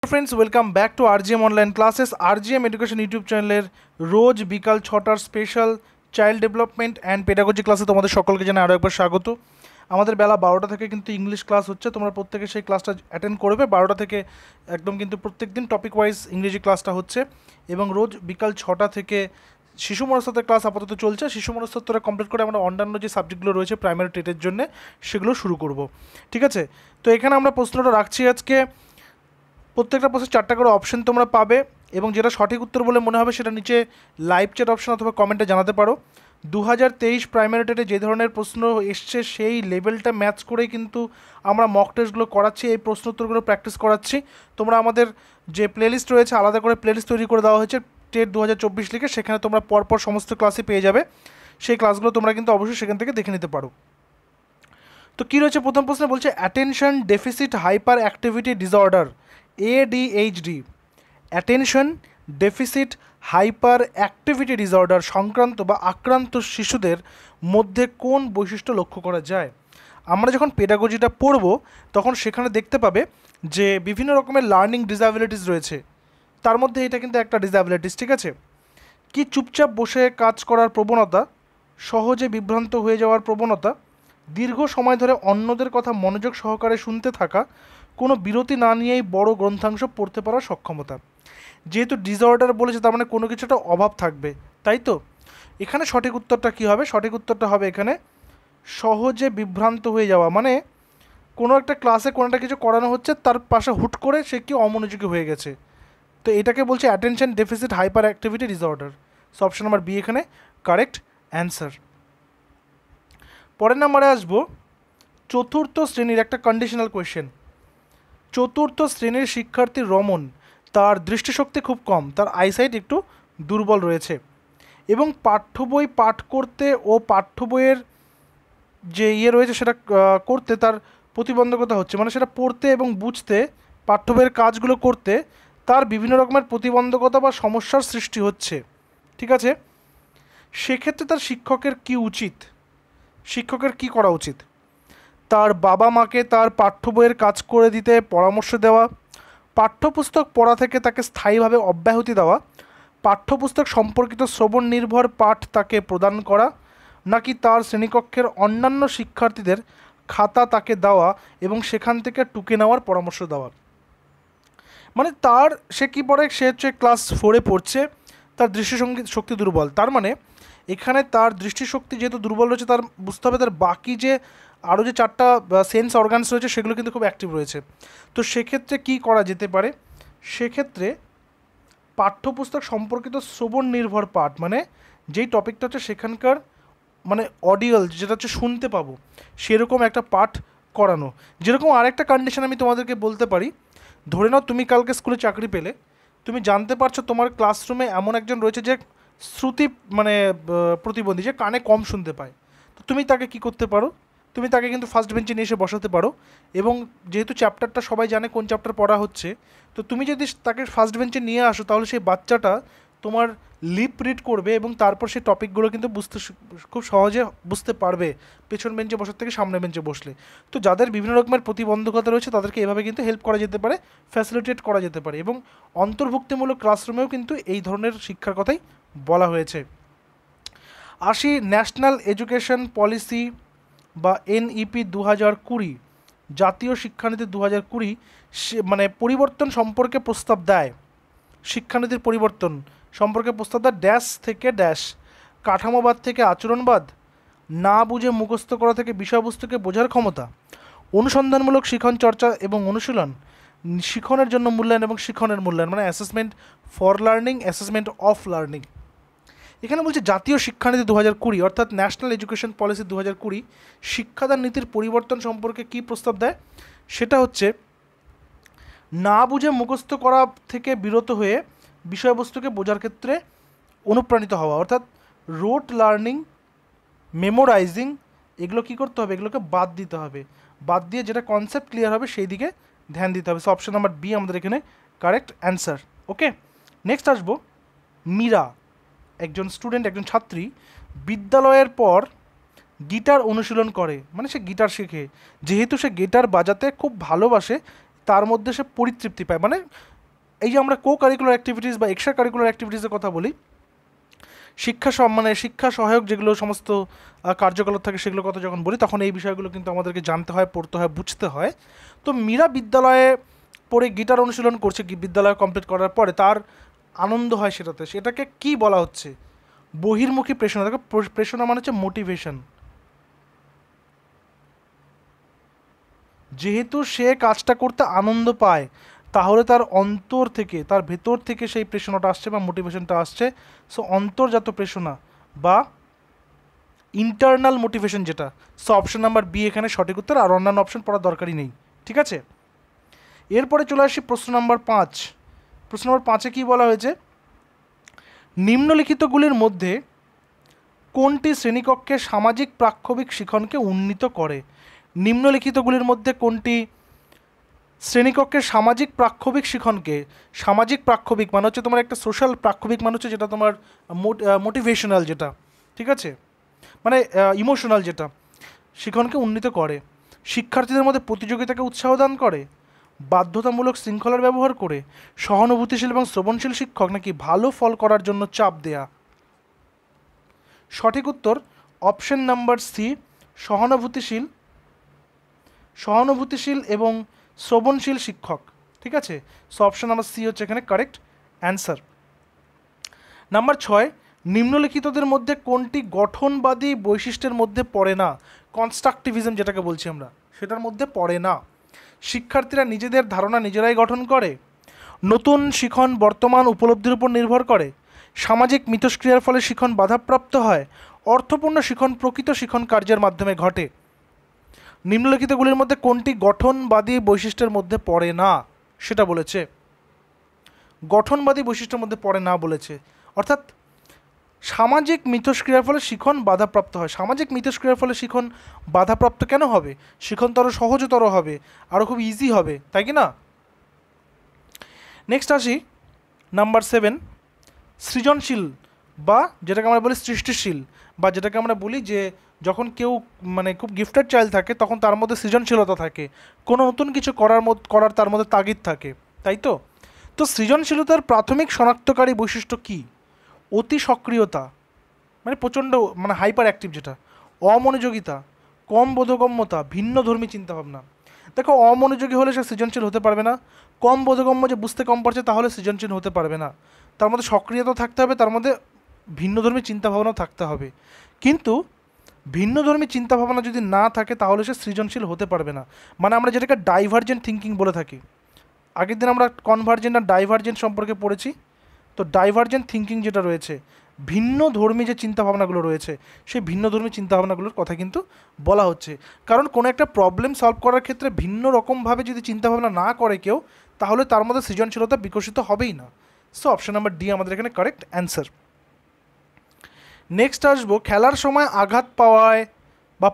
Friends welcome back to RGM online classes RGM education YouTube channel रोज बिकाल 6টার special child development and pedagogy क्लासे तुम्हारे सकलके जानाई आरो एकबार स्वागत। আমাদের বেলা 12টা থেকে কিন্তু ইংলিশ ক্লাস হচ্ছে, তোমরা প্রত্যেকে সেই ক্লাসটা অ্যাটেন্ড করবে। 12টা থেকে একদম কিন্তু প্রত্যেকদিন টপিক ওয়াইজ ইংরেজি ক্লাসটা হচ্ছে এবং রোজ বিকাল 6টা থেকে শিশু মনস্তত্ত্বের ক্লাস আপাতত চলছে। শিশু মনস্তত্ত্বটা কমপ্লিট করে আমরা অন্যান্য যে সাবজেক্টগুলো রয়েছে প্রাইমারি টেটের জন্য সেগুলো শুরু করব, ঠিক আছে? তো এখানে আমরা প্রশ্নটা রাখছি আজকে। প্রত্যেকটা প্রশ্নের 4টা করে অপশন তোমরা পাবে এবং যেটা সঠিক উত্তর বলে মনে হবে সেটা নিচে লাইভ চ্যাট অপশন অথবা কমেন্টে জানাতে পারো। 2023 প্রাইমারি টেটে যে ধরনের প্রশ্ন এসছে সেই লেভেলটা ম্যাচ করেই কিন্তু আমরা মক টেস্টগুলো করাচ্ছি, এই প্রশ্ন উত্তরগুলো প্র্যাকটিস করাচ্ছি। তোমরা আমাদের যে প্লেলিস্ট রয়েছে আলাদা করে প্লেলিস্ট তৈরি করে দেওয়া হয়েছে টেট 2024 লিখে, সেখানে তোমরা পরপর সমস্ত ক্লাসই পেয়ে যাবে। সেই ক্লাসগুলো তোমরা কিন্তু অবশ্যই সেখান থেকে দেখে নিতে পারো। তো কী রয়েছে প্রথম প্রশ্নে, বলছে attention deficit hyperactivity disorder ADHD attention deficit hyperactivity disorder সংক্রান্ত বা আক্রান্ত শিশুদের মধ্যে কোন বৈশিষ্ট্য লক্ষ্য করা যায়? আমরা যখন পেডাগোজিটা পড়ব তখন সেখানে দেখতে পাবে যে বিভিন্ন রকমের লার্নিং ডিসঅ্যাবিলিটিস রয়েছে, তার মধ্যে এটা কিন্তু একটা ডিসঅ্যাবিলিটিস, ঠিক আছে? কি চুপচাপ বসে কাজ করার প্রবণতা, সহজে বিভ্রান্ত হয়ে যাওয়ার প্রবণতা, দীর্ঘ সময় ধরে অন্যদের কথা মনোযোগ সহকারে শুনতে থাকা, কোনো বিরতি না নিয়েই বড় গ্রন্থাংশ পড়তে পারার সক্ষমতা। যেহেতু ডিসঅর্ডার বলেছে তার মানে কোনো কিছুটা অভাব থাকবে, তাই তো? এখানে সঠিক উত্তরটা কী হবে? সঠিক উত্তরটা হবে এখানে সহজে বিভ্রান্ত হয়ে যাওয়া, মানে কোনো একটা ক্লাসে কোনো একটা কিছু করানো হচ্ছে তার পাশে হুট করে সে কি অমনোযোগী হয়ে গেছে, তো এটাকে বলছে attention deficit hyperactivity disorder. So option number B এখানে কারেক্ট অ্যান্সার। পরের নাম্বারে আসবো চতুর্থ শ্রেণীর একটা কন্ডিশনাল কোয়েশ্চেন। চতুর্থ শ্রেণীর শিক্ষার্থী রমন, তার দৃষ্টিশক্তি খুব কম, তার আইসাইট একটু দুর্বল রয়েছে এবং পাঠ্য বই পাঠ করতে ও পাঠ্য বইয়ের যে রয়েছে সেটা করতে তার প্রতিবন্ধকতা হচ্ছে, মানে সেটা পড়তে এবং বুঝতে পাঠ্য বইয়ের কাজগুলো করতে তার বিভিন্ন রকমের প্রতিবন্ধকতা বা সমস্যার সৃষ্টি হচ্ছে, ঠিক আছে? সেক্ষেত্রে তার শিক্ষকের কি উচিত? শিক্ষকের কি করা উচিত? তার বাবা মাকে তার পাঠ্য বইয়ের কাজ করে দিতে পরামর্শ দেওয়া, পাঠ্যপুস্তক পড়া থেকে তাকে স্থায়ীভাবে অব্যাহতি দেওয়া, পাঠ্যপুস্তক সম্পর্কিত শ্রবণ নির্ভর পাঠ তাকে প্রদান করা, নাকি তার শ্রেণীকক্ষের অন্যান্য শিক্ষার্থীদের খাতা তাকে দেওয়া এবং সেখান থেকে টুকে নেওয়ার পরামর্শ দেওয়া। মানে তার সে কী পড়ে, সে হচ্ছে ক্লাস 4-এ পড়ছে, তার দৃষ্টিশক্তি দুর্বল, তার মানে এখানে তার দৃষ্টিশক্তি যেহেতু দুর্বল রয়েছে তার বুঝতে হবে তার বাকি যে আরও যে 4টা সেন্স অর্গানস রয়েছে সেগুলো কিন্তু খুব অ্যাক্টিভ রয়েছে। তো সেক্ষেত্রে কী করা যেতে পারে? সেক্ষেত্রে পাঠ্যপুস্তক সম্পর্কিত শ্রবণ নির্ভর পাঠ, মানে যেই টপিকটা হচ্ছে সেখানকার মানে অডিয়াল যেটা হচ্ছে শুনতে পাবো সেরকম একটা পাঠ করানো। যেরকম আরেকটা কন্ডিশন আমি তোমাদেরকে বলতে পারি, ধরে নাও তুমি কালকে স্কুলে চাকরি পেলে, তুমি জানতে পারছো তোমার ক্লাসরুমে এমন একজন রয়েছে যে শ্রুতি মানে প্রতিবন্ধী, যে কানে কম শুনতে পায়, তো তুমি তাকে কি করতে পারো? তুমি তাকে কিন্তু ফার্স্ট বেঞ্চে নিয়ে এসে বসাতে পারো এবং যেহেতু চ্যাপ্টারটা সবাই জানে কোন চ্যাপ্টার পড়া হচ্ছে, তো তুমি যদি তাকে ফার্স্ট বেঞ্চে নিয়ে আসো তাহলে সেই বাচ্চাটা তোমার লিপ রিড করবে এবং তারপর সেই টপিকগুলো কিন্তু খুব সহজে বুঝতে পারবে পেছন বেঞ্চে বসার থেকে সামনে বেঞ্চে বসলে। তো যাদের বিভিন্ন রকমের প্রতিবন্ধকতা রয়েছে তাদেরকে এভাবে কিন্তু হেল্প করা যেতে পারে, ফ্যাসিলিটেট করা যেতে পারে এবং অন্তর্ভুক্তিমূলক ক্লাসরুমেও কিন্তু এই ধরনের শিক্ষার কথাই বলা হয়েছে। আসি ন্যাশনাল এডুকেশন পলিসি বা NEP 2020, জাতীয় শিক্ষানীতি 2020 মানে পরিবর্তন সম্পর্কে প্রস্তাব দেয়। শিক্ষানীতির পরিবর্তন সম্পর্কে প্রস্তাব দেয় ড্যাশ থেকে ড্যাশ, কাঠামোবাদ থেকে আচরণবাদ, না বুঝে মুখস্থ করা থেকে বিষয়বস্তুকে বোঝার ক্ষমতা, অনুসন্ধানমূলক শিখন চর্চা এবং অনুশীলন, শিখনের জন্য মূল্যায়ন এবং শিখনের মূল্যায়ন, মানে assessment for learning, assessment of learning. এখানে বলছে জাতীয় শিক্ষানীতি 2020 অর্থাৎ ন্যাশনাল এডুকেশন পলিসি 2020 শিক্ষাদান নীতির পরিবর্তন সম্পর্কে কী প্রস্তাব দেয়? সেটা হচ্ছে না বুঝে মুখস্থ করা থেকে বিরত হয়ে বিষয়বস্তুকে বোঝার ক্ষেত্রে অনুপ্রাণিত হওয়া, অর্থাৎ রোট লার্নিং, মেমোরাইজিং, এগুলো কী করতে হবে? এগুলোকে বাদ দিতে হবে, বাদ দিয়ে যেটা কনসেপ্ট ক্লিয়ার হবে সেই দিকে ধ্যান দিতে হবে। সো অপশন নাম্বার বি আমাদের এখানে কারেক্ট অ্যান্সার। ওকে, নেক্সট আসবো মীরা, একজন স্টুডেন্ট, একজন ছাত্রী বিদ্যালয়ের পর গিটার অনুশীলন করে, মানে সে গিটার শেখে। যেহেতু সে গিটার বাজাতে খুব ভালোবাসে তার মধ্যে সে পরিতৃপ্তি পায়, মানে এই যে আমরা কো কারিকুলার অ্যাক্টিভিটিস বা এক্সট্রা কারিকুলার অ্যাক্টিভিটিসের কথা বলি, শিক্ষা সহায়ক যেগুলো সমস্ত কার্যকলাপ থাকে সেগুলোর কথা যখন বলি, তখন এই বিষয়গুলো কিন্তু আমাদেরকে জানতে হয়, পড়তে হয়, বুঝতে হয়। তো মীরা বিদ্যালয়ে পড়ে গিটার অনুশীলন করছে, বিদ্যালয় কমপ্লিট করার পরে তার আনন্দ হয় সেটাকে কি বলা হচ্ছে? বহির্মুখী প্রেরণা। দেখো প্রেরণা মানে হচ্ছে মোটিভেশন। যেহেতু সে কাজটা করতে আনন্দ পায়, তাহলে তার অন্তর থেকে, তার ভেতর থেকে সেই প্রেরণাটা আসছে বা মোটিভেশনটা আসছে। সো অন্তর্জাত প্রেরণা বা ইন্টারনাল মোটিভেশন যেটা, সো অপশন নাম্বার বি এখানে সঠিক উত্তর, আর অন্যান্য অপশন পড়ার দরকারই নেই। ঠিক আছে, এরপরে চলে আসি প্রশ্ন নাম্বার 5। প্রশ্ন নাম্বার 5-এ কী বলা হয়েছে? নিম্নলিখিতগুলির মধ্যে কোনটি শ্রেণীকক্ষে সামাজিক প্রাক্ষবিক শিখনকে উন্নীত করে? নিম্নলিখিতগুলির মধ্যে কোনটি শ্রেণীকক্ষের সামাজিক প্রাক্ষবিক শিখনকে, সামাজিক প্রাক্ষবিক মানে হচ্ছে তোমার একটা সোশ্যাল, প্রাক্ষবিক মানে হচ্ছে যেটা তোমার মোটিভেশনাল যেটা, ঠিক আছে, মানে ইমোশনাল যেটা, শিখনকে উন্নীত করে? শিক্ষার্থীদের মধ্যে প্রতিযোগিতাকে উৎসাহ দান করে, বাধ্যতামূলক শৃঙ্খলার ব্যবহার করে, সহানুভূতিশীল এবং শ্রবণশীল শিক্ষক, নাকি ভালো ফল করার জন্য চাপ দেয়া? সঠিক উত্তর অপশন নাম্বার সি, সহানুভূতিশীল এবং শ্রবণশীল শিক্ষক। ঠিক আছে, সো অপশন নাম্বার সি হচ্ছে এখানে কারেক্ট অ্যান্সার। নাম্বার 6, নিম্নলিখিতদের মধ্যে কোনটি গঠনবাদী বৈশিষ্ট্যের মধ্যে পড়ে না? কনস্ট্রাকটিভিজম যেটাকে বলছি আমরা, সেটার মধ্যে পড়ে না। শিক্ষার্থীরা নিজেদের ধারণা নিজেরাই গঠন করে, নতুন শিখন বর্তমান উপলব্ধির উপর নির্ভর করে, সামাজিক মিথস্ক্রিয়ার ফলে শিখন বাধাপ্রাপ্ত হয়, অর্থপূর্ণ শিখন প্রকৃত শিখন কার্যের মাধ্যমে ঘটে। নিম্নলিখিতগুলির মধ্যে কোনটি গঠনবাদী বৈশিষ্ট্যের মধ্যে পড়ে না সেটা বলেছে। গঠনবাদী বৈশিষ্ট্যের মধ্যে পড়ে না বলেছে, অর্থাৎ সামাজিক মিথস্ক্রিয়ার ফলে শিখন বাধাপ্রাপ্ত হয়। সামাজিক মিথস্ক্রিয়ার ফলে শিখন বাধাপ্রাপ্ত কেন হবে? শিখন তো আরও সহজতর হবে, আরও খুব ইজি হবে, তাই কি না? নেক্সট আসি নাম্বার 7, সৃজনশীল বা যেটাকে আমরা বলি সৃষ্টিশীল, বা যেটাকে আমরা বলি যে যখন কেউ মানে খুব গিফটেড চাইল্ড থাকে তখন তার মধ্যে সৃজনশীলতা থাকে, কোনো নতুন কিছু করার তার মধ্যে তাগিদ থাকে, তাই তো? তো সৃজনশীলতার প্রাথমিক শনাক্তকারী বৈশিষ্ট্য কী? অতি সক্রিয়তা, মানে প্রচণ্ড মানে হাইপার অ্যাক্টিভ যেটা, অমনোযোগিতা, কম বোধগম্যতা, ভিন্নধর্মী চিন্তাভাবনা। দেখো অমনোযোগী হলে সে সৃজনশীল হতে পারবে না, কম বোধগম্য যে বুঝতে কম পারছে তাহলে সৃজনশীল হতে পারবে না, তার মধ্যে সক্রিয়তা থাকতে হবে, তার মধ্যে ভিন্নধর্মী চিন্তাভাবনাও থাকতে হবে। কিন্তু ভিন্নধর্মী চিন্তাভাবনা যদি না থাকে তাহলে সে সৃজনশীল হতে পারবে না। মানে আমরা যেটাকে ডাইভার্জেন্ট থিঙ্কিং বলে থাকি। আগের দিন আমরা কনভার্জেন্ট আর ডাইভার্জেন্ট সম্পর্কে পড়েছি। তো ডাইভার্জেন্ট থিঙ্কিং যেটা রয়েছে, ভিন্ন ধর্মী যে চিন্তাভাবনাগুলো রয়েছে, সেই ভিন্ন ধর্মী চিন্তাভাবনাগুলোর কথা কিন্তু বলা হচ্ছে। কারণ কোনো একটা প্রবলেম সলভ করার ক্ষেত্রে ভিন্ন রকমভাবে যদি চিন্তাভাবনা না করে কেউ, তাহলে তার মধ্যে সৃজনশীলতা বিকশিত হবেই না। সো অপশন নাম্বার ডি আমাদের এখানে কারেক্ট অ্যান্সার। নেক্সট আসবো, খেলার সময় আঘাত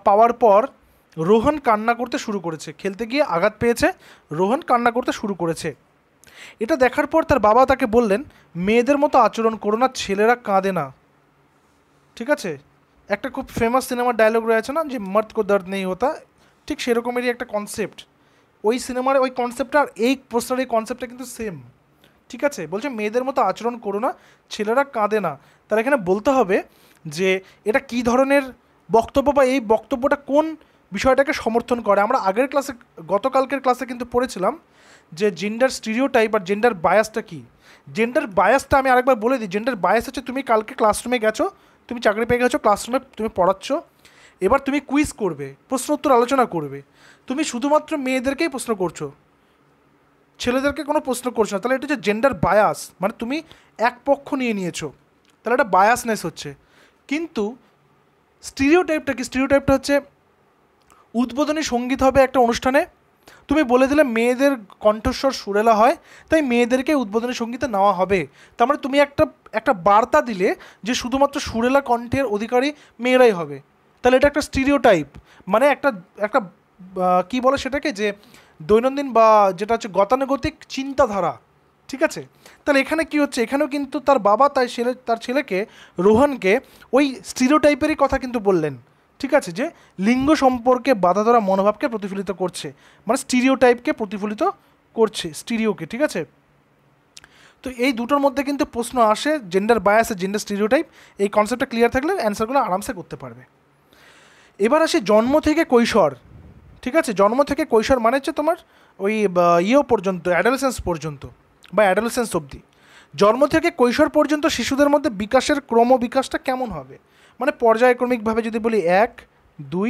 পাওয়ার পর রোহন কান্না করতে শুরু করেছে। খেলতে গিয়ে আঘাত পেয়েছে, রোহন কান্না করতে শুরু করেছে। এটা দেখার পর তার বাবা তাকে বললেন, মেয়েদের মতো আচরণ করো না, ছেলেরা কাঁদে না। ঠিক আছে, একটা খুব ফেমাস সিনেমার ডায়লগ রয়েছে না, যে মর্দ কো দর্দ নেই হতা, ঠিক সেরকমেরই একটা কনসেপ্ট ওই সিনেমার, ওই কনসেপ্টটা আর এই প্রশ্নের এই কনসেপ্টটা কিন্তু সেম। ঠিক আছে, বলছে মেয়েদের মতো আচরণ করো না, ছেলেরা কাঁদে না। তার এখানে বলতে হবে যে এটা কী ধরনের বক্তব্য, বা এই বক্তব্যটা কোন বিষয়টাকে সমর্থন করে। আমরা আগের ক্লাসে, গতকালকের ক্লাসে কিন্তু পড়েছিলাম যে জেন্ডার স্টিরিওটাইপ আর জেন্ডার বায়াসটা কী। জেন্ডার বায়াসটা আমি আরেকবার বলে দিই, জেন্ডার বায়াস হচ্ছে তুমি কালকে ক্লাসরুমে গেছো, তুমি চাকরি পেয়ে গেছো, ক্লাসরুমে তুমি পড়াচ্ছ, এবার তুমি কুইজ করবে, প্রশ্ন উত্তর আলোচনা করবে, তুমি শুধুমাত্র মেয়েদেরকেই প্রশ্ন করছো, ছেলেদেরকে কোনো প্রশ্ন করছো না, তাহলে এটা হচ্ছে জেন্ডার বায়াস, মানে তুমি এক পক্ষ নিয়ে নিয়েছো, তাহলে এটা বায়াসনেস হচ্ছে। কিন্তু স্টিরিওটাইপটা কি? স্টিরিওটাইপটা হচ্ছে উদ্বোধনী সঙ্গীত হবে একটা অনুষ্ঠানে, তুমি বলে দিলে মেয়েদের কণ্ঠস্বর সুরেলা হয়, তাই মেয়েদেরকে উদ্বোধনী সঙ্গীতে নেওয়া হবে। তার মানে তুমি একটা বার্তা দিলে যে শুধুমাত্র সুরেলা কণ্ঠের অধিকারী মেয়েরাই হবে, তাহলে এটা একটা স্টিরিওটাইপ, মানে একটা কী বলে সেটাকে, যে দৈনন্দিন বা যেটা হচ্ছে গতানুগতিক চিন্তাধারা। ঠিক আছে, তাহলে এখানে কি হচ্ছে, এখানেও কিন্তু তার বাবা তার ছেলেকে, রোহনকে ওই স্টিরিওটাইপেরই কথা কিন্তু বললেন। ঠিক আছে, যে লিঙ্গ সম্পর্কে বাধা ধরা মনোভাবকে প্রতিফলিত করছে, মানে স্টিরিওটাইপকে প্রতিফলিত করছে, স্টিরিওকে। ঠিক আছে, তো এই দুটোর মধ্যে কিন্তু প্রশ্ন আসে, জেন্ডার বায়াস আর জেন্ডার স্টিরিওটাইপ, এই কনসেপ্টটা ক্লিয়ার থাকলে অ্যান্সারগুলো আরামসে করতে পারবে। এবার আসি জন্ম থেকে কৈশোর, ঠিক আছে? জন্ম থেকে কৈশোর মানে হচ্ছে তোমার ওই পর্যন্ত, অ্যাডোলেসেন্স পর্যন্ত বা অ্যাডোলেসেন্স অবধি। জন্ম থেকে কৈশোর পর্যন্ত শিশুদের মধ্যে বিকাশের ক্রমবিকাশটা কেমন হবে, মানে পর্যায়ক্রমিকভাবে যদি বলি 1, 2,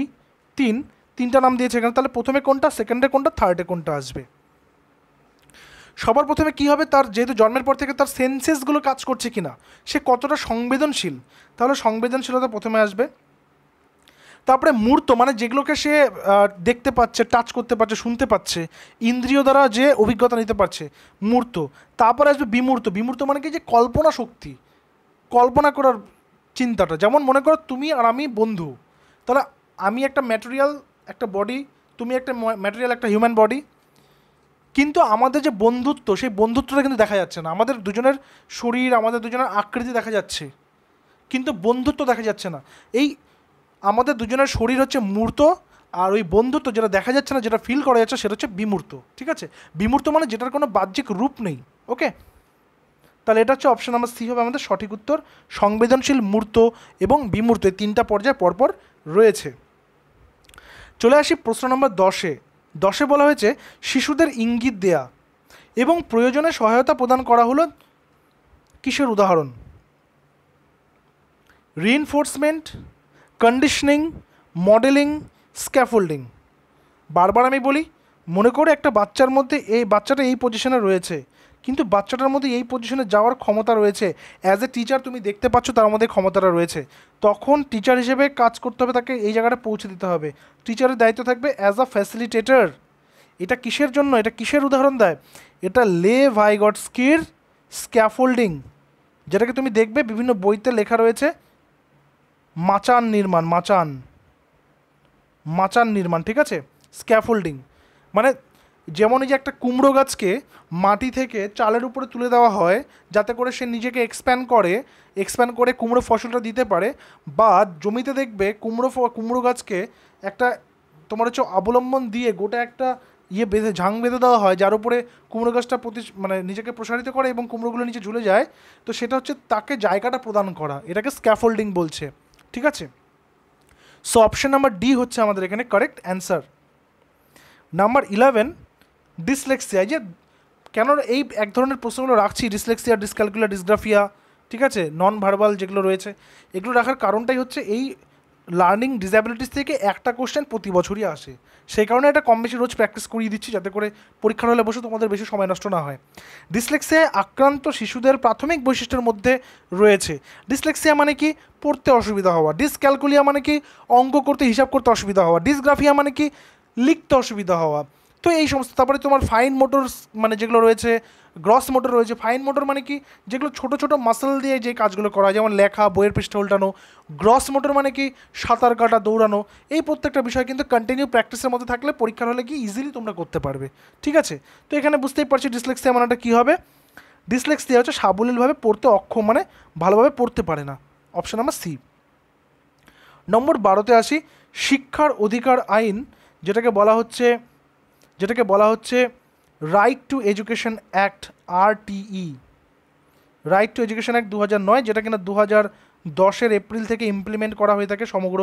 3, তিনটা নাম দিয়েছে এখানে, তাহলে প্রথমে কোনটা, সেকেন্ডে কোনটা, থার্ডে কোনটা আসবে? সবার প্রথমে কি হবে, তার যেহেতু জন্মের পর থেকে তার সেন্সেসগুলো কাজ করছে কিনা, সে কতটা সংবেদনশীল, তাহলে সংবেদনশীলতা প্রথমে আসবে। তারপরে মূর্ত, মানে যেগুলোকে সে দেখতে পাচ্ছে, টাচ করতে পারছে, শুনতে পাচ্ছে, ইন্দ্রিয় দ্বারা যে অভিজ্ঞতা নিতে পারছে, মূর্ত। তারপরে আসবে বিমূর্ত। বিমূর্ত মানে কি, যে কল্পনা শক্তি, কল্পনা করার চিন্তাটা। যেমন মনে করো তুমি আর আমি বন্ধু, তাহলে আমি একটা ম্যাটেরিয়াল, একটা বডি, তুমি একটা ম্যাটেরিয়াল, একটা হিউম্যান বডি, কিন্তু আমাদের যে বন্ধুত্ব, সেই বন্ধুত্বটা কিন্তু দেখা যাচ্ছে না। আমাদের দুজনের শরীর, আমাদের দুজনের আকৃতি দেখা যাচ্ছে, কিন্তু বন্ধুত্ব দেখা যাচ্ছে না। এই আমাদের দুজনের শরীর হচ্ছে মূর্ত, আর ওই বন্ধুত্ব যেটা দেখা যাচ্ছে না, যেটা ফিল করা যাচ্ছে, সেটা হচ্ছে বিমূর্ত, ঠিক আছে? বিমূর্ত মানে যেটার কোনো বাহ্যিক রূপ নেই। ওকে, তাহলে এটা হচ্ছে অপশন নাম্বার সি হবে আমাদের সঠিক উত্তর। সংবেদনশীল, মূর্ত এবং বিমূর্ত, এই তিনটা পর্যায়ে পরপর রয়েছে। চলে আসি প্রশ্ন নম্বর 10-এ। 10-এ বলা হয়েছে শিশুদের ইঙ্গিত দেয়া এবং প্রয়োজনে সহায়তা প্রদান করা হলো কিসের উদাহরণ? Reinforcement, conditioning, modelling, scaffolding. বারবার আমি বলি, মনে করে একটা বাচ্চার মধ্যে এই বাচ্চাটা এই পজিশনে রয়েছে, কিন্তু বাচ্চাটার মধ্যে এই পজিশনে যাওয়ার ক্ষমতা রয়েছে। অ্যাজ এ টিচার তুমি দেখতে পাচ্ছ তার মধ্যে ক্ষমতাটা রয়েছে, তখন টিচার হিসেবে কাজ করতে হবে, তাকে এই জায়গাটা পৌঁছে দিতে হবে। টিচারের দায়িত্ব থাকবে অ্যাজ আ ফ্যাসিলিটেটর। এটা কিসের জন্য, এটা কিসের উদাহরণ দেয়? এটা লে ভাইগটস্কির স্ক্যাফোল্ডিং, যেটাকে তুমি দেখবে বিভিন্ন বইতে লেখা রয়েছে মাচান নির্মাণ, মাচান নির্মাণ, ঠিক আছে? স্ক্যাফোল্ডিং মানে যেমন এই যে একটা কুমড়ো গাছকে মাটি থেকে চালের উপরে তুলে দেওয়া হয় যাতে করে সে নিজেকে এক্সপ্যান্ড করে কুমড়ো ফসলটা দিতে পারে, বা জমিতে দেখবে কুমড়ো গাছকে একটা তোমার হচ্ছে অবলম্বন দিয়ে গোটা একটা ঝাং বেঁধে দেওয়া হয়, যার উপরে কুমড়ো গাছটা মানে নিজেকে প্রসারিত করে এবং কুমড়োগুলো নিচে ঝুলে যায়। তো সেটা হচ্ছে তাকে জায়গাটা প্রদান করা, এটাকে স্ক্যাফোল্ডিং বলছে, ঠিক আছে? সো অপশন নাম্বার ডি হচ্ছে আমাদের এখানে কারেক্ট অ্যান্সার। Number 11, dyslexia. যে কেন এই এক ধরনের প্রশ্নগুলো রাখছি, ডিসলেক্সিয়া, ডিসক্যালকুলার, ডিসগ্রাফিয়া, ঠিক আছে, নন ভার্বাল যেগুলো রয়েছে, এগুলো রাখার কারণটাই হচ্ছে এই লার্নিং ডিসঅ্যাবিলিটিস থেকে একটা কোশ্চেন প্রতি বছরই আসে, সেই কারণে এটা কম বেশি রোজ প্র্যাকটিস করিয়ে দিচ্ছি যাতে করে পরীক্ষার হলে বসে তোমাদের বেশি সময় নষ্ট না হয়। ডিসলেক্সিয়ায় আক্রান্ত শিশুদের প্রাথমিক বৈশিষ্ট্যের মধ্যে রয়েছে, ডিসলেক্সিয়া মানে কি, পড়তে অসুবিধা হওয়া। ডিসক্যালকুলিয়া মানে কি, অঙ্ক করতে, হিসাব করতে অসুবিধা হওয়া। ডিসগ্রাফিয়া মানে কি, লিখতে অসুবিধা হওয়া। তো এই সমস্ত। তারপরে তোমার ফাইন মোটর মানে যেগুলো রয়েছে, গ্রস মোটর রয়েছে। ফাইন মোটর মানে কি, যেগুলো ছোটো ছোটো মাসল দিয়ে যে কাজগুলো করা হয়, যেমন লেখা, বইয়ের পৃষ্ঠা উল্টানো। গ্রস মোটর মানে কি, সাঁতার কাটা, দৌড়ানো। এই প্রত্যেকটা বিষয় কিন্তু কন্টিনিউ প্র্যাকটিসের মধ্যে থাকলে পরীক্ষার হলে কি ইজিলি তোমরা করতে পারবে, ঠিক আছে? তো এখানে বুঝতেই পারছি ডিসলেক্সিয়া মানেটা কী হবে। ডিসলেক্সিয়া হচ্ছে সাবলীলভাবে পড়তে অক্ষম, মানে ভালোভাবে পড়তে পারে না। Option number C. নম্বর 12-তে আসি, শিক্ষার অধিকার আইন, যেটাকে বলা হচ্ছে right to education act, RTE, right to education act 2009, যেটা কিনা 2010-এর এপ্রিল থেকে ইমপ্লিমেন্ট করা হয়ে থাকে সমগ্র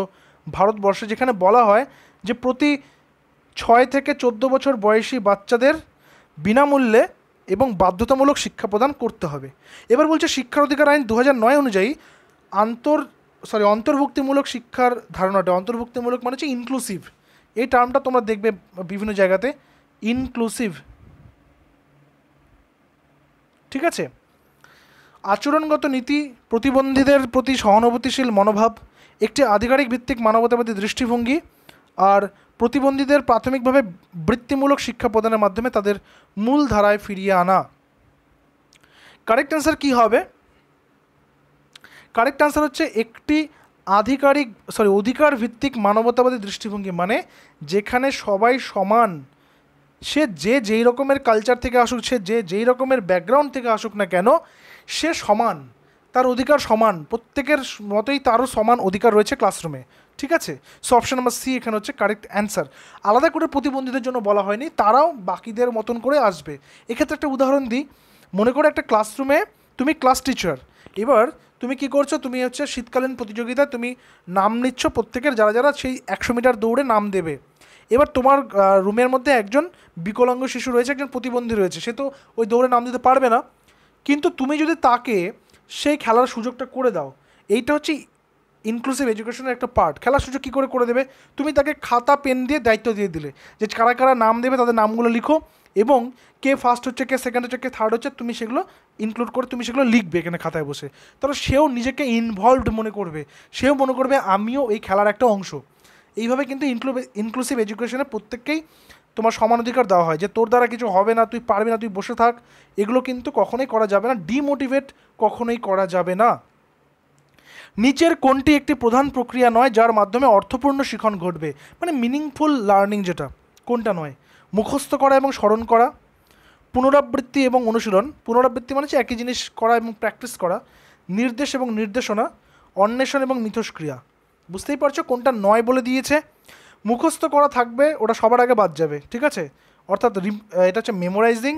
ভারতবর্ষে, যেখানে বলা হয় যে প্রতি 6 থেকে 14 বছর বয়সী বাচ্চাদের বিনামূল্যে এবং বাধ্যতামূলক শিক্ষা প্রদান করতে হবে। এবার বলছে শিক্ষার অধিকার আইন 2009 অনুযায়ী অন্তর্ভুক্তিমূলক শিক্ষার ধারণাটা, অন্তর্ভুক্তিমূলক মানে হচ্ছে ইনক্লুসিভ, এই টার্মটা তোমরা দেখবে বিভিন্ন জায়গাতে, ইনক্লুসিভ, ঠিক আছে? আচরণগত নীতি, প্রতিবন্ধীদের প্রতি সহানুভূতিশীল মনোভাব, একটি আধিকারিক ভিত্তিক মানবতাবাদী দৃষ্টিভঙ্গি, আর প্রতিবন্ধীদের প্রাথমিকভাবে বৃত্তিমূলক শিক্ষা প্রদানের মাধ্যমে তাদের মূল ধারায় ফিরিয়ে আনা। কারেক্ট অ্যান্সার কী হবে? কারেক্ট অ্যান্সার হচ্ছে একটি অধিকার ভিত্তিক মানবতাবাদী দৃষ্টিভঙ্গি, মানে যেখানে সবাই সমান, সে যেই রকমের কালচার থেকে আসুক, সে যেই রকমের ব্যাকগ্রাউন্ড থেকে আসুক না কেন, সে সমান, তার অধিকার সমান, প্রত্যেকের মতোই তারও সমান অধিকার রয়েছে ক্লাসরুমে, ঠিক আছে? সো অপশন নাম্বার সি এখানে হচ্ছে কারেক্ট অ্যান্সার। আলাদা করে প্রতিবন্ধীদের জন্য বলা হয়নি, তারাও বাকিদের মতন করে আসবে। এক্ষেত্রে একটা উদাহরণ দিই, মনে করো একটা ক্লাসরুমে তুমি ক্লাস টিচার, এবার তুমি কি করছো, তুমি হচ্ছে শীতকালীন প্রতিযোগিতায় তুমি নাম নিচ্ছ প্রত্যেকের, যারা যারা সেই 100 মিটার দৌড়ে নাম দেবে। এবার তোমার রুমের মধ্যে একজন বিকলাঙ্গ শিশু রয়েছে, একজন প্রতিবন্ধী রয়েছে, সে তো ওই দৌড়ে নাম দিতে পারবে না, কিন্তু তুমি যদি তাকে সেই খেলার সুযোগটা করে দাও, এইটা হচ্ছে ইনক্লুসিভ এডুকেশনের একটা পার্ট। খেলার সুযোগ কী করে দেবে, তুমি তাকে খাতা পেন দিয়ে দায়িত্ব দিয়ে দিলে যে কারা কারা নাম দেবে তাদের নামগুলো লিখো, এবং কে ফার্স্ট হচ্ছে, কে সেকেন্ড হচ্ছে, কে থার্ড হচ্ছে, তুমি সেগুলো ইনক্লুড করে তুমি সেগুলো লিখবে এখানে খাতায় বসে। তাহলে সেও নিজেকে ইনভলভড মনে করবে, সেও মনে করবে আমিও এই খেলার একটা অংশ। এইভাবে কিন্তু ইনক্লুসিভ এডুকেশনে প্রত্যেককেই তোমার সমান অধিকার দেওয়া হয়, যে তোর দ্বারা কিছু হবে না, তুই পারবি না, তুই বসে থাক, এগুলো কিন্তু কখনোই করা যাবে না, ডিমোটিভেট কখনোই করা যাবে না। নিচের কোনটি একটি প্রধান প্রক্রিয়া নয় যার মাধ্যমে অর্থপূর্ণ শিখন ঘটবে, মানে মিনিংফুল লার্নিং, যেটা কোনটা নয়? মুখস্থ করা এবং স্মরণ করা, পুনরাবৃত্তি এবং অনুশীলন, পুনরাবৃত্তি মানে হচ্ছে একই জিনিস করা এবং প্র্যাকটিস করা, নির্দেশ এবং নির্দেশনা, অন্বেষণ এবং মিথস্ক্রিয়া। বুঝতেই পারছো কোনটা নয় বলে দিয়েছে। মুখস্থ করা থাকবে, ওটা সবার আগে বাদ যাবে, ঠিক আছে, অর্থাৎ এটা হচ্ছে মেমোরাইজিং,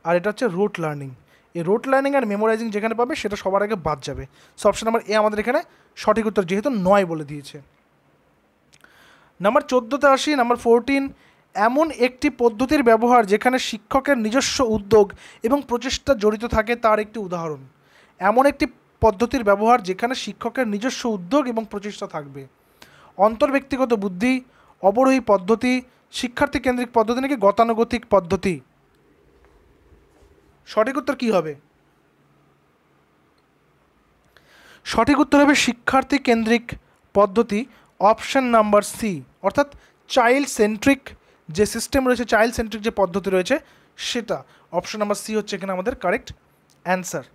আর এটা হচ্ছে রুট লার্নিং। এই রুট লার্নিং আর মেমোরাইজিং যেখানে পাবে সেটা সবার আগে বাদ যাবে। সো অপশন নাম্বার এ আমাদের এখানে সঠিক উত্তর, যেহেতু নয় বলে দিয়েছে। নাম্বার 14তে আসি, নাম্বার 14, এমন একটি পদ্ধতির ব্যবহার যেখানে শিক্ষকের নিজস্ব উদ্যোগ এবং প্রচেষ্টা জড়িত থাকে তার একটি উদাহরণ। এমন একটি পদ্ধতির ব্যবহার যেখানে শিক্ষকের নিজস্ব উদ্যোগ এবং প্রচেষ্টা থাকবে। অন্তর্ব্যক্তিগত বুদ্ধি, অবরোহী পদ্ধতি, শিক্ষার্থী কেন্দ্রিক পদ্ধতি নাকি গতানুগতিক পদ্ধতি? সঠিক উত্তর কী হবে? সঠিক উত্তর হবে শিক্ষার্থী কেন্দ্রিক পদ্ধতি, অপশন নাম্বার সি, অর্থাৎ চাইল্ড সেন্ট্রিক যে সিস্টেম রয়েছে, চাইল্ড সেন্ট্রিক যে পদ্ধতি রয়েছে সেটা। অপশন নাম্বার সি হচ্ছে এখানে আমাদের কারেক্ট অ্যান্সার।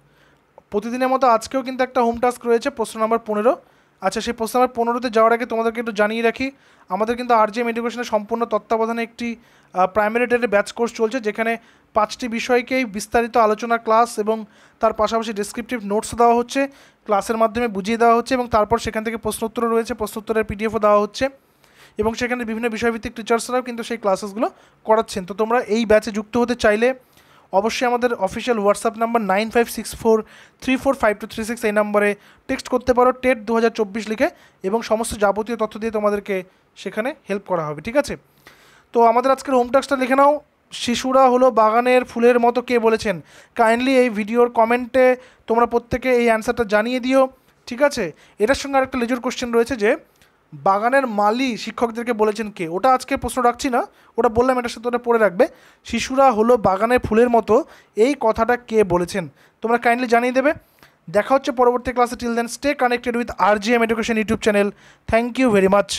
প্রতিদিনের মতো আজকেও কিন্তু একটা হোম টাস্ক রয়েছে, প্রশ্ন নাম্বার 15। আচ্ছা, সেই প্রশ্ন নাম্বার 15তে যাওয়ার আগে তোমাদেরকে একটু জানিয়ে রাখি, আমাদের কিন্তু আরজিএম এডুকেশনের সম্পূর্ণ তত্ত্বাবধানে একটি প্রাইমারি টেটের ব্যাচ কোর্স চলছে, যেখানে 5টি বিষয়কেই বিস্তারিত আলোচনা ক্লাস এবং তার পাশাপাশি ডেসক্রিপটিভ নোটস দেওয়া হচ্ছে, ক্লাসের মাধ্যমে বুঝিয়ে দেওয়া হচ্ছে, এবং তারপর সেখান থেকে প্রশ্নোত্তর রয়েছে, প্রশ্নোত্তরের পিডিএফও দেওয়া হচ্ছে, এবং সেখানে বিভিন্ন বিষয়ভিত্তিক টিচার্সরাও কিন্তু সেই ক্লাসেসগুলো করাচ্ছেন। তো তোমরা এই ব্যাচে যুক্ত হতে চাইলে অবশ্যই আমাদের অফিসিয়াল হোয়াটসঅ্যাপ নাম্বার 9564345236 এই নম্বরে টেক্সট করতে পারো টেট 2024 লিখে, এবং সমস্ত যাবতীয় তথ্য দিয়ে তোমাদেরকে সেখানে হেল্প করা হবে, ঠিক আছে। তো আমাদের আজকের হোম টাস্কটা লিখে নাও, শিশুরা হলো বাগানের ফুলের মতো কে বলেছেন? কাইন্ডলি এই ভিডিওর কমেন্টে তোমরা প্রত্যেকে এই অ্যান্সারটা জানিয়ে দিও, ঠিক আছে। এটার সঙ্গে আরেকটা লেজুর কোশ্চেন রয়েছে যে বাগানের মালি শিক্ষকদেরকে বলেছেন কে, ওটা আজকে প্রশ্ন রাখছি না, ওটা বললাম, এটার সাথে ওটা পড়ে রাখবে। শিশুরা হলো বাগানের ফুলের মতো এই কথাটা কে বলেছেন, তোমরা কাইন্ডলি জানিয়ে দেবে। দেখা হচ্ছে পরবর্তী ক্লাসে। Till then stay connected with RGM education YouTube channel. Thank you very much.